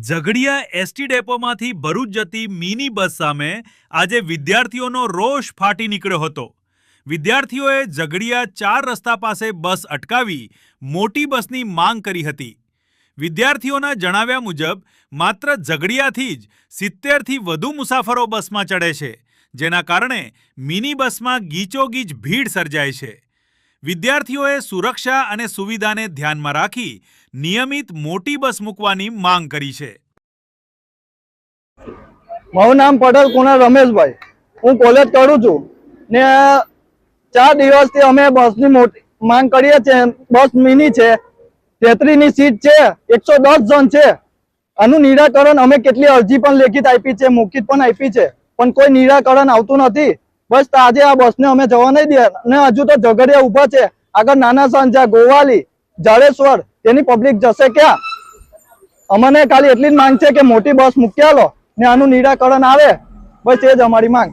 Jhagadia ST ડેપોમાંથી Bharuch જતી mini bus સામે આજે વિદ્યાર્થીઓનો રોષ ફાટી નીકળ્યો હતો। વિદ્યાર્થીઓએ ઝઘડિયા 4 રસ્તા પાસે બસ અટકાવી મોટી બસની માંગ કરી હતી। વિદ્યાર્થીઓના જણાવ્યા મુજબ માત્ર ઝઘડિયાથી જ 70થી વધુ મુસાફરો બસમાં ચડે છે, જેના કારણે મિની બસમાં ગીચોગીચ ભીડ સર્જાય છે। વિદ્યાર્થીઓએ સુરક્ષા અને સુવિધાને ધ્યાનમાં રાખી નિયમિત મોટી બસ મૂકવાની માંગ કરી છે। મારું નામ પટેલ કુણાલ રમેશભાઈ, હું કોલેજ કરું છું ને 4 દિવસથી અમે બસની મોટી માંગ કરીએ છીએ। બસ મિની છે, 33ની સીટ છે, 110 જણ છે। આનું નિરાકરણ અમે કેટલી અરજી પણ લેખિત આપી છે, મૌખિક પણ આપી છે, પણ કોઈ નિરાકરણ આવતું નથી। બસ આજે આ બસને અમે જવા નહીં દે ને હજુ તો ઝઘડિયા ઉભા છે, આગળ નાના સંજા ગોવાલી જાડેશ્વર તેની પબ્લિક જશે ક્યાં? અમને ખાલી એટલી જ માંગ છે કે મોટી બસ મૂકી આલો ને આનું નિરાકરણ આવે, બસ એ જ અમારી માંગ।